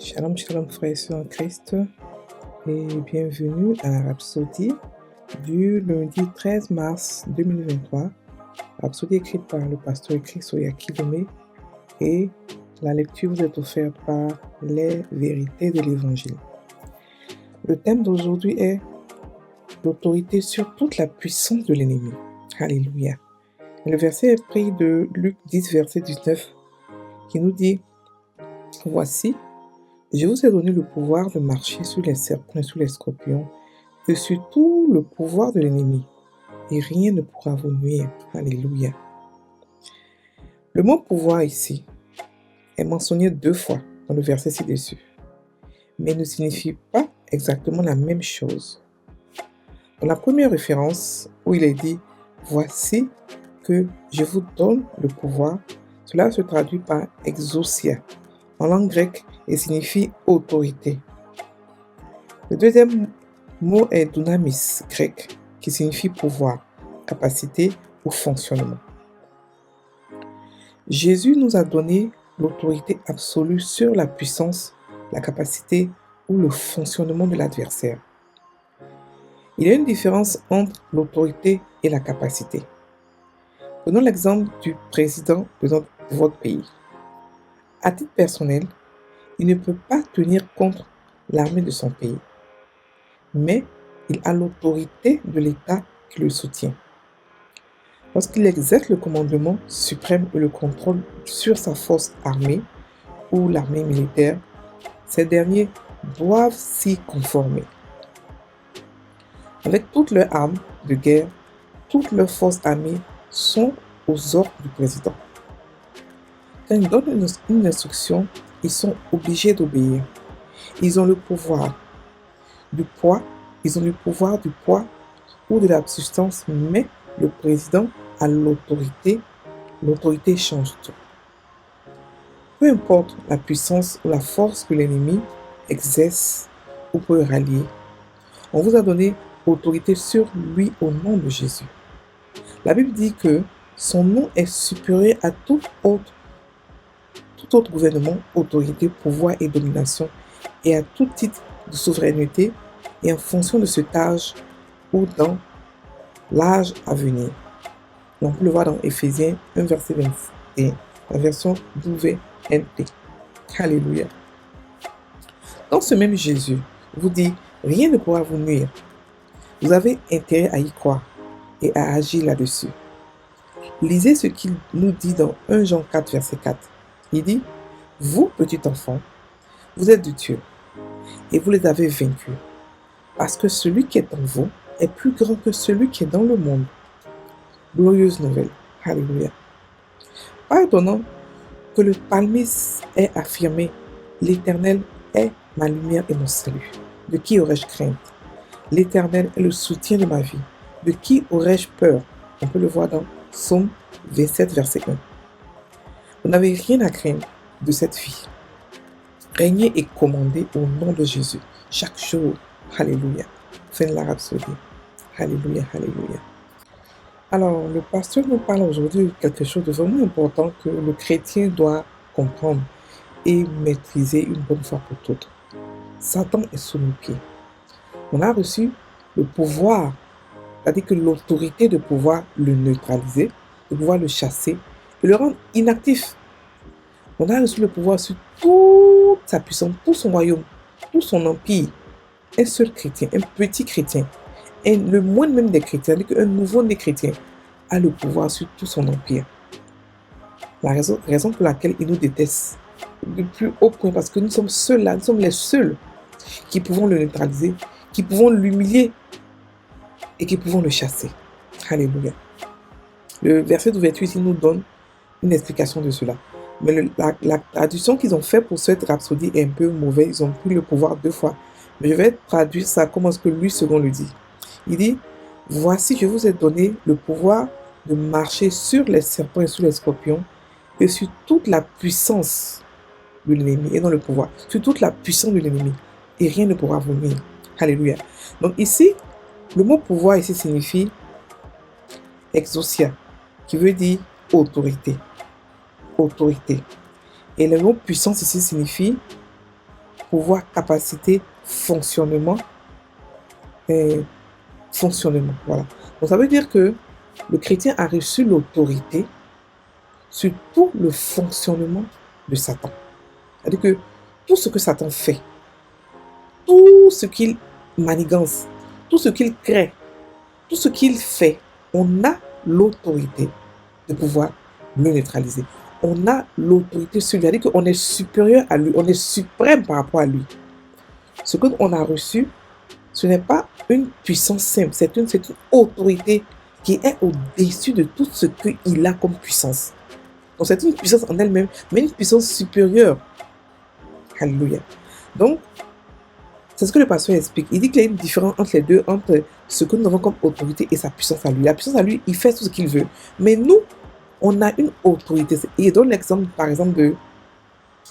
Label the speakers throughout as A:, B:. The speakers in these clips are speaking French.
A: Shalom, shalom, frères et sœurs en Christ, et bienvenue à la Rhapsodie du lundi 13 mars 2023. Rhapsodie écrite par le pasteur Christoya Kilomé, et la lecture vous est offerte par les vérités de l'Évangile. Le thème d'aujourd'hui est l'autorité sur toute la puissance de l'ennemi. Alléluia. Le verset est pris de Luc 10, verset 19, qui nous dit « Voici, je vous ai donné le pouvoir de marcher sur les serpents et sur les scorpions et sur tout le pouvoir de l'ennemi, et rien ne pourra vous nuire. » Alléluia. Le mot pouvoir ici est mentionné 2 fois dans le verset ci-dessus, mais ne signifie pas exactement la même chose. Dans la première référence, où il est dit « Voici que je vous donne le pouvoir », cela se traduit par exousia en langue grecque et signifie autorité. Le deuxième mot est dunamis grec, qui signifie pouvoir, capacité ou fonctionnement. Jésus nous a donné l'autorité absolue sur la puissance, la capacité ou le fonctionnement de l'adversaire. Il y a une différence entre l'autorité et la capacité. Prenons l'exemple du président de votre pays. À titre personnel, il ne peut pas tenir contre l'armée de son pays, mais il a l'autorité de l'État qui le soutient. Lorsqu'il exerce le commandement suprême et le contrôle sur sa force armée ou l'armée militaire, ces derniers doivent s'y conformer. Avec toutes leurs armes de guerre, toutes leurs forces armées sont aux ordres du président. Quand il donne une instruction, ils sont obligés d'obéir. Ils ont le pouvoir du poids, ou de la substance, mais le président a l'autorité. L'autorité change tout. Peu importe la puissance ou la force que l'ennemi exerce ou peut rallier, on vous a donné autorité sur lui au nom de Jésus. La Bible dit que son nom est supérieur à tout autre gouvernement, autorité, pouvoir et domination, et à tout titre de souveraineté, et en fonction de cet âge ou dans l'âge à venir. On peut le voir dans Éphésiens 1, verset 21, la version WNT. Alléluia. Dans ce même Jésus vous dit, rien ne pourra vous nuire. Vous avez intérêt à y croire et à agir là-dessus. Lisez ce qu'il nous dit dans 1 Jean 4, verset 4. Il dit, vous, petit enfant, vous êtes de Dieu, et vous les avez vaincus, parce que celui qui est en vous est plus grand que celui qui est dans le monde. Glorieuse nouvelle. Alléluia. Pas étonnant que le psalmiste ait affirmé, l'Éternel est ma lumière et mon salut. De qui aurais-je crainte? L'Éternel est le soutien de ma vie. De qui aurais-je peur? On peut le voir dans Psaume 27, verset 1. Vous n'avez rien à craindre de cette vie. Régnez et commandez au nom de Jésus, chaque jour. Alléluia. Fin de la Rhapsodie. Alléluia, alléluia. Alors, le pasteur nous parle aujourd'hui de quelque chose de vraiment important que le chrétien doit comprendre et maîtriser une bonne fois pour toutes. Satan est sous nos pieds. On a reçu le pouvoir, c'est-à-dire que l'autorité de pouvoir le neutraliser, de pouvoir le chasser, de le rendre inactif. On a reçu le pouvoir sur toute sa puissance, tout son royaume, tout son empire. Un seul chrétien, un petit chrétien, et le moindre même des chrétiens, c'est-à-dire qu'un nouveau-né chrétien a le pouvoir sur tout son empire. La raison pour laquelle il nous déteste du plus haut point, parce que nous sommes seuls là, nous sommes les seuls qui pouvons le neutraliser, qui pouvons l'humilier et qui pouvons le chasser. Alléluia. Le verset d'ouverture ici nous donne une explication de cela. Mais la traduction qu'ils ont fait pour cette rhapsodie est un peu mauvaise. Ils ont pris le pouvoir 2 fois. Mais je vais traduire ça comme ce que lui second le dit. Il dit, voici, je vous ai donné le pouvoir de marcher sur les serpents et sur les scorpions et sur toute la puissance de l'ennemi, et non le pouvoir, sur toute la puissance de l'ennemi, et rien ne pourra vous nuire. Alléluia. Donc ici, le mot pouvoir ici signifie exousia, qui veut dire autorité. Autorité. Et le mot puissance ici signifie pouvoir, capacité, fonctionnement, fonctionnement. Voilà. Donc ça veut dire que le chrétien a reçu l'autorité sur tout le fonctionnement de Satan. C'est-à-dire que tout ce que Satan fait, tout ce qu'il manigance, tout ce qu'il crée, tout ce qu'il fait, on a l'autorité de pouvoir le neutraliser. On a l'autorité sur lui, c'est-à-dire qu'on est supérieur à lui, on est suprême par rapport à lui. Ce qu'on a reçu, ce n'est pas une puissance simple, c'est une autorité qui est au-dessus de tout ce qu'il a comme puissance. Donc c'est une puissance en elle-même, mais une puissance supérieure. Alléluia. Donc, c'est ce que le pasteur explique. Il dit qu'il y a une différence entre les deux, entre ce que nous avons comme autorité et sa puissance à lui. La puissance à lui, il fait tout ce qu'il veut. Mais nous, on a une autorité. Il donne l'exemple, par exemple,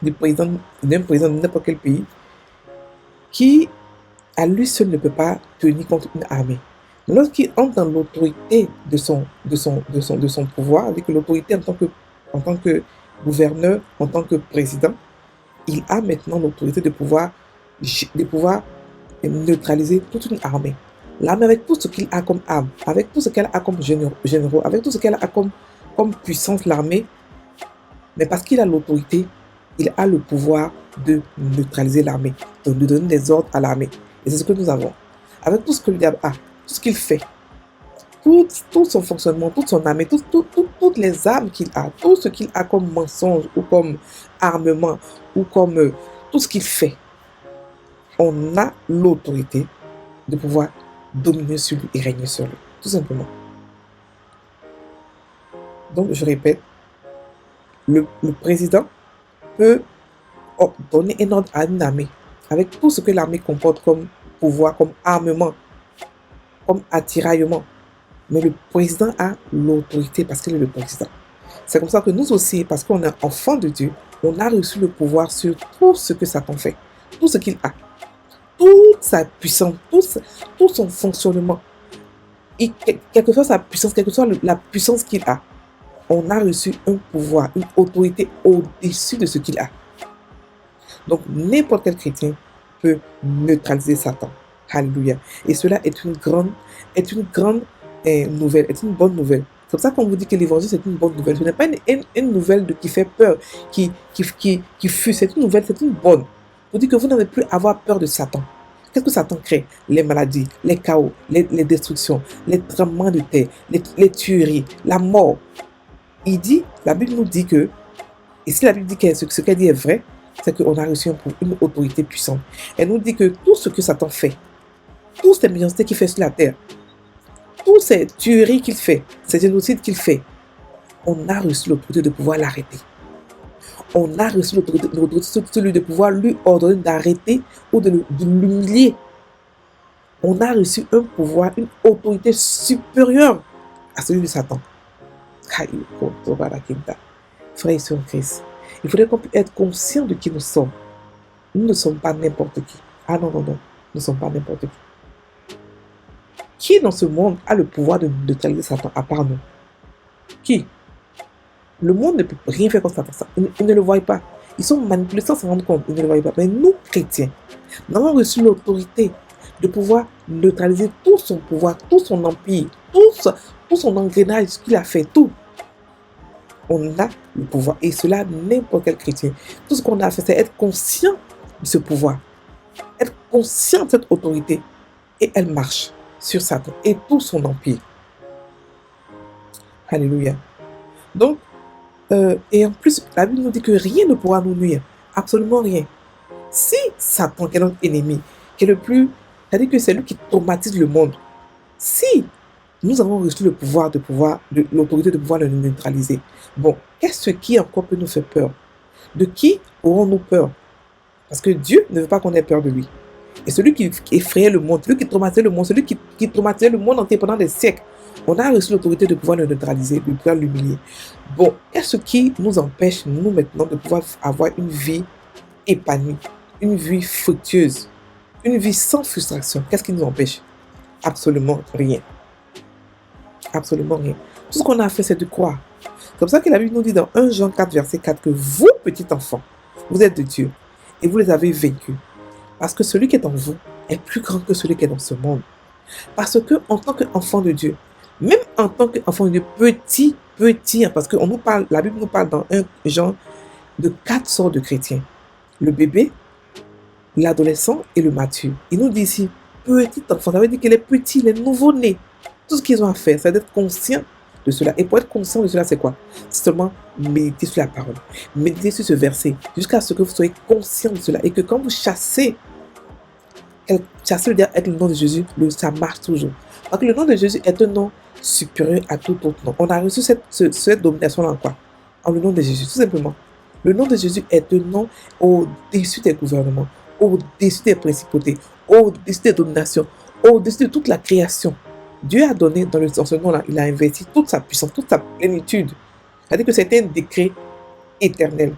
A: d'un président de n'importe quel pays qui, à lui seul, ne peut pas tenir contre une armée. Lorsqu'il entre dans l'autorité de son pouvoir, avec l'autorité en tant que gouverneur, en tant que président, il a maintenant l'autorité de pouvoir neutraliser toute une armée. L'armée avec tout ce qu'il a comme arme, avec tout ce qu'elle a comme généraux, avec tout ce qu'elle a comme puissance, l'armée, mais parce qu'il a l'autorité, il a le pouvoir de neutraliser l'armée, de donner des ordres à l'armée. Et c'est ce que nous avons. Avec tout ce que le diable a, tout ce qu'il fait, tout son fonctionnement, toute son armée, toutes les armes qu'il a, tout ce qu'il a comme mensonge ou comme armement ou comme tout ce qu'il fait, on a l'autorité de pouvoir dominer sur lui et régner sur lui, tout simplement. Donc, je répète, le président peut donner un ordre à une armée, avec tout ce que l'armée comporte comme pouvoir, comme armement, comme attiraillement. Mais le président a l'autorité parce qu'il est le président. C'est comme ça que nous aussi, parce qu'on est enfant de Dieu, on a reçu le pouvoir sur tout ce que Satan fait, tout ce qu'il a, toute sa puissance, tout son fonctionnement. Et quelle que soit sa puissance, quelle que soit la puissance qu'il a, on a reçu un pouvoir, une autorité au-dessus de ce qu'il a. Donc, n'importe quel chrétien peut neutraliser Satan. Alléluia. Et cela est une grande nouvelle, est une bonne nouvelle. C'est pour ça qu'on vous dit que l'évangile, c'est une bonne nouvelle. Ce n'est pas une nouvelle qui fait peur, qui fuit. C'est une nouvelle, c'est une bonne. Vous dit que vous n'avez plus à avoir peur de Satan. Qu'est-ce que Satan crée? Les maladies, les chaos, les destructions, les tremblements de terre, les tueries, la mort. Il dit, la Bible nous dit que, et si la Bible dit que ce qu'elle dit est vrai, c'est qu'on a reçu une autorité puissante. Elle nous dit que tout ce que Satan fait, toutes ces méchancetés qu'il fait sur la terre, toutes ces tueries qu'il fait, ces génocides qu'il fait, on a reçu l'autorité de pouvoir l'arrêter. On a reçu l'autorité de pouvoir lui ordonner d'arrêter ou de l'humilier. On a reçu un pouvoir, une autorité supérieure à celui de Satan. Frères et sœurs en Christ, il faudrait qu'on puisse être conscient de qui nous sommes. Nous ne sommes pas n'importe qui. Ah non, nous ne sommes pas n'importe qui. Qui dans ce monde a le pouvoir de neutraliser Satan à part nous? Qui? Le monde ne peut rien faire contre Satan. Ils ne le voient pas. Ils sont manipulés sans s'en rendre compte. Ils ne le voient pas. Mais nous, chrétiens, nous avons reçu l'autorité de pouvoir neutraliser tout son pouvoir, tout son empire, tout son engrenage, ce qu'il a fait, tout. On a le pouvoir. Et cela, n'importe quel chrétien. Tout ce qu'on a fait, c'est être conscient de ce pouvoir. Être conscient de cette autorité. Et elle marche sur Satan et tout son empire. Alléluia. Donc, et en plus, la Bible nous dit que rien ne pourra nous nuire. Absolument rien. Si Satan, qui est notre ennemi, qui est le plus... C'est-à-dire que c'est lui qui traumatise le monde. Si nous avons reçu le pouvoir l'autorité de pouvoir le neutraliser. Bon, qu'est-ce qui encore peut nous faire peur? De qui aurons-nous peur? Parce que Dieu ne veut pas qu'on ait peur de lui. Et celui qui effrayait le monde, celui qui traumatisait le monde, celui qui traumatisait le monde entier pendant des siècles, on a reçu l'autorité de pouvoir le neutraliser, de pouvoir l'humilier. Bon, qu'est-ce qui nous empêche, nous maintenant, de pouvoir avoir une vie épanouie, une vie fructueuse, une vie sans frustration? Qu'est-ce qui nous empêche? Absolument rien. Absolument rien. Tout ce qu'on a fait, c'est de croire. C'est comme ça que la Bible nous dit dans 1 Jean 4, verset 4, que vous, petits enfants, vous êtes de Dieu et vous les avez vaincus Parce que celui qui est en vous est plus grand que celui qui est dans ce monde. Parce que en tant qu'enfant de Dieu, même en tant qu'enfant de Dieu, petit, parce que la Bible nous parle dans 1 Jean de 4 sortes de chrétiens. Le bébé, l'adolescent et le mature. Il nous dit ici, petit enfant, ça veut dire qu'il est petit, il est nouveau-né. Tout ce qu'ils ont à faire, c'est d'être conscient de cela. Et pour être conscient de cela, c'est quoi? C'est seulement méditer sur la parole. Méditer sur ce verset, jusqu'à ce que vous soyez conscient de cela. Et que quand vous chassez veut dire avec le nom de Jésus, ça marche toujours. Parce que le nom de Jésus est un nom supérieur à tout autre nom. On a reçu cette domination-là en quoi? En le nom de Jésus, tout simplement. Le nom de Jésus est un nom au-dessus des gouvernements, au-dessus des principautés, au-dessus des dominations, au-dessus de toute la création. Dieu a donné dans ce nom-là, il a investi toute sa puissance, toute sa plénitude. C'est-à-dire que c'est un décret éternel,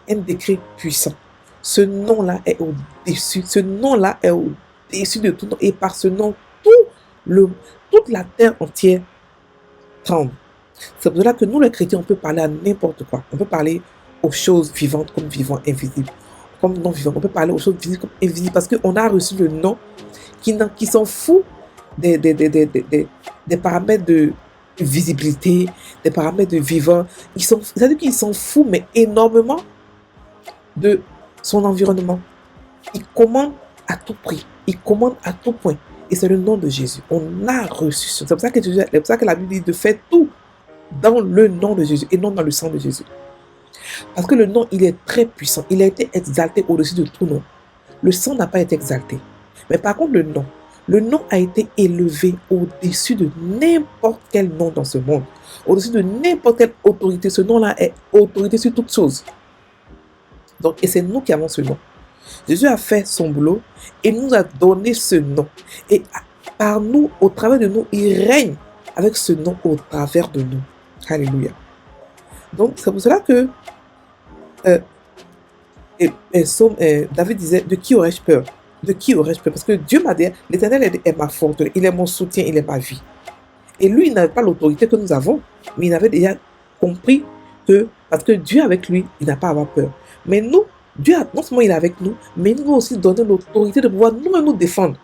A: un décret puissant. Ce nom-là est au-dessus. Ce nom-là est au-dessus de tout nom. Et par ce nom, toute la terre entière tremble. C'est pour cela que nous, les chrétiens, on peut parler à n'importe quoi. On peut parler aux choses vivantes comme vivantes, invisibles. Comme non vivantes. On peut parler aux choses visibles comme invisibles. Parce qu'on a reçu le nom qui s'en fout des paramètres de visibilité, des paramètres de vivant. C'est-à-dire qu'ils s'en foutent, mais énormément de son environnement. Il commande à tout prix. Il commande à tout point. Et c'est le nom de Jésus. On a reçu ça. C'est pour ça que la Bible dit de faire tout dans le nom de Jésus et non dans le sang de Jésus. Parce que le nom, il est très puissant. Il a été exalté au-dessus de tout nom. Le sang n'a pas été exalté. Mais par contre, le nom a été élevé au-dessus de n'importe quel nom dans ce monde. Au-dessus de n'importe quelle autorité. Ce nom-là est autorité sur toute chose. Donc, et c'est nous qui avons ce nom. Jésus a fait son boulot et nous a donné ce nom. Et par nous, au travers de nous, il règne avec ce nom au travers de nous. Alléluia. Donc, c'est pour cela que David disait, de qui aurais-je peur? De qui aurais-je peur? Parce que Dieu m'a dit, l'Éternel est ma force, il est mon soutien, il est ma vie. Et lui, il n'avait pas l'autorité que nous avons, mais il avait déjà compris que, parce que Dieu avec lui, il n'a pas à avoir peur. Mais nous, Dieu, non seulement il est avec nous, mais il nous a aussi donné l'autorité de pouvoir nous-mêmes nous défendre,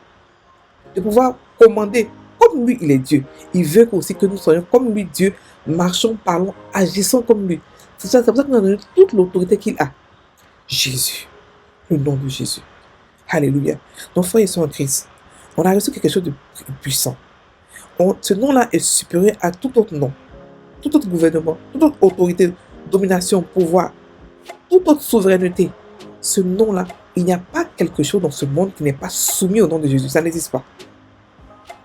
A: de pouvoir commander. Comme lui, il est Dieu. Il veut aussi que nous soyons comme lui, Dieu, marchons, parlons, agissons comme lui. C'est pour ça qu'on a donné toute l'autorité qu'il a. Jésus, le nom de Jésus. Alléluia. Donc, frères et sœurs en Christ, on a reçu quelque chose de puissant. Ce nom-là est supérieur à tout autre nom, tout autre gouvernement, toute autre autorité, domination, pouvoir, toute autre souveraineté. Ce nom-là, il n'y a pas quelque chose dans ce monde qui n'est pas soumis au nom de Jésus. Ça n'existe pas.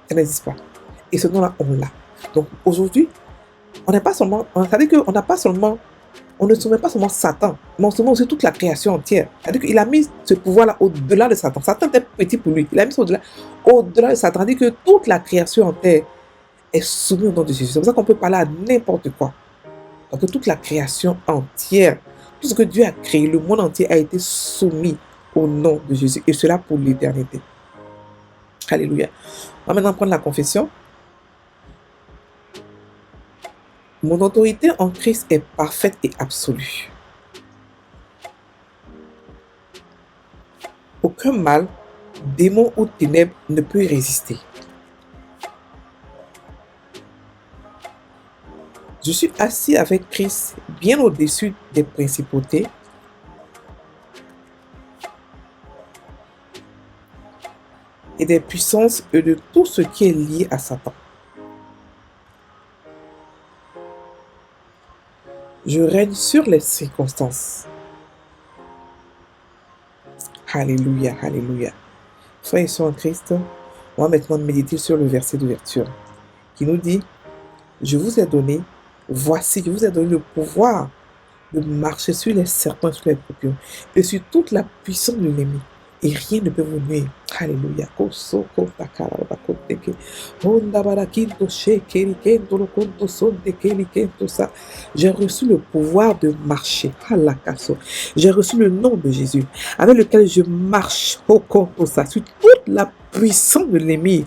A: Ça n'existe pas. Et ce nom-là, on l'a. Donc aujourd'hui, on n'est pas seulement, c'est-à-dire qu'on n'a pas seulement, on ne soumet pas seulement Satan, mais on soumet aussi toute la création entière. C'est-à-dire qu'il a mis ce pouvoir-là au-delà de Satan. Satan était petit pour lui. Il a mis ça au-delà de Satan. C'est-à-dire que toute la création entière est soumise au nom de Jésus. C'est pour ça qu'on peut parler à n'importe quoi. Parce que toute la création entière, tout ce que Dieu a créé, le monde entier a été soumis au nom de Jésus. Et cela pour l'éternité. Alléluia. On va maintenant prendre la confession. Mon autorité en Christ est parfaite et absolue. Aucun mal, démon ou ténèbres ne peut y résister. Je suis assis avec Christ bien au-dessus des principautés, et des puissances et de tout ce qui est lié à Satan. Je règne sur les circonstances. Alléluia, alléluia. Frères et sœurs en Christ, on va maintenant méditer sur le verset d'ouverture qui nous dit, je vous ai donné, voici, je vous ai donné le pouvoir de marcher sur les serpents, sur les scorpions et sur toute la puissance de l'ennemi. Et rien ne peut vous nuire. Alléluia. J'ai reçu le pouvoir de marcher. J'ai reçu le nom de Jésus avec lequel je marche sur toute la puissance de l'ennemi.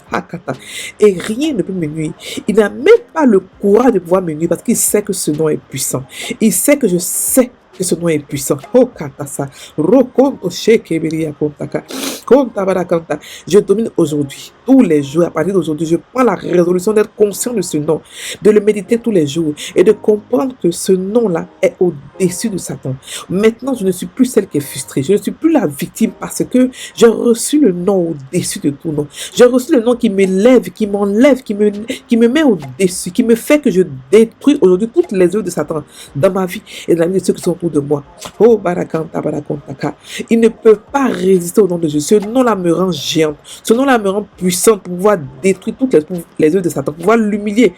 A: Et rien ne peut me nuire. Il n'a même pas le courage de pouvoir me nuire parce qu'il sait que ce nom est puissant. Il sait que je sais que ce nom est puissant. Oh, katasa. Rokonto shekeberia kontaka. Konta barakanta. Je domine aujourd'hui, tous les jours. À partir d'aujourd'hui, je prends la résolution d'être conscient de ce nom, de le méditer tous les jours et de comprendre que ce nom-là est au-dessus de Satan. Maintenant, je ne suis plus celle qui est frustrée. Je ne suis plus la victime parce que j'ai reçu le nom au-dessus de tout nom. J'ai reçu le nom qui m'élève, qui m'enlève, qui me met au-dessus, qui me fait que je détruis aujourd'hui toutes les œuvres de Satan dans ma vie et dans la vie de ceux qui sont autour de moi. Oh, barakanta, barakontaka. Il ne peut pas résister au nom de Jésus. Ce nom-là me rend géante. Ce nom-là me rend puissante pour pouvoir détruire toutes les œuvres de Satan, pour pouvoir l'humilier,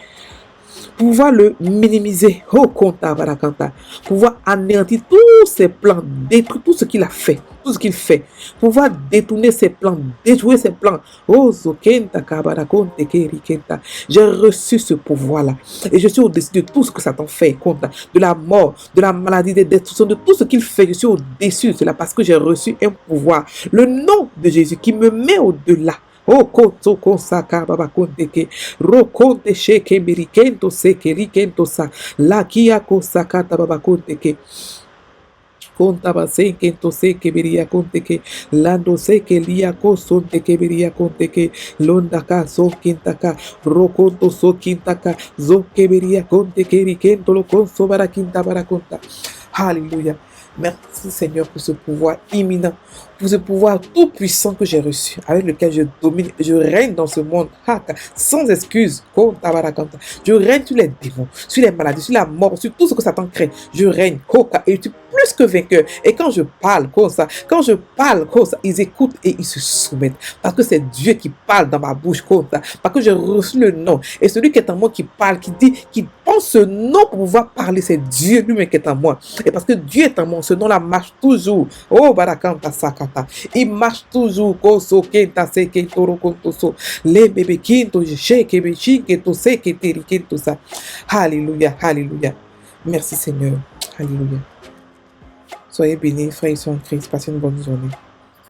A: pouvoir le minimiser, oh Konta Barakanta, pouvoir anéantir tous ses plans, détruire tout ce qu'il a fait, tout ce qu'il fait, pouvoir détourner ses plans, déjouer ses plans. Oh Zokenta Kabarakonte Kerikenta. J'ai reçu ce pouvoir-là et je suis au-dessus de tout ce que Satan fait, Konta, de la mort, de la maladie, de destruction, de tout ce qu'il fait. Je suis au-dessus de cela parce que j'ai reçu un pouvoir, le nom de Jésus qui me met au-delà. Oh, koto konsaka baba konteke, rokonte sheke birikento seke rikento sa, lakia kosaka baba konteke. Contaba kento seke biria konteke, lando seke lia kosonte ke biria konteke, londaka so kintaka, rokonto so kintaka, zo ke biria konteke rikento lo konso bara kinta bara konta. Alléluia. Merci Seigneur pour ce pouvoir imminent, pour ce pouvoir tout puissant que j'ai reçu, avec lequel je domine, je règne dans ce monde, sans excuse. Je règne sur les démons, sur les maladies, sur la mort, sur tout ce que Satan crée. Je règne, et je suis plus que vainqueur. Et quand je parle comme ça, ils écoutent et ils se soumettent. Parce que c'est Dieu qui parle dans ma bouche comme ça. Parce que j'ai reçu le nom. Et celui qui est en moi qui parle, qui dit, qui pense ce nom pour pouvoir parler, c'est Dieu lui-même qui est en moi. Et parce que Dieu est en moi, ce nom-là marche toujours. Oh, barakanta sakata. Il marche toujours. Koso kenta seke toro kontoso. Les bébés kinto, sheke bechike to seke teri kinto sa. Alléluia, alléluia. Merci Seigneur. Alléluia. Soyez bénis, frères et sœurs en Christ. Passez une bonne journée.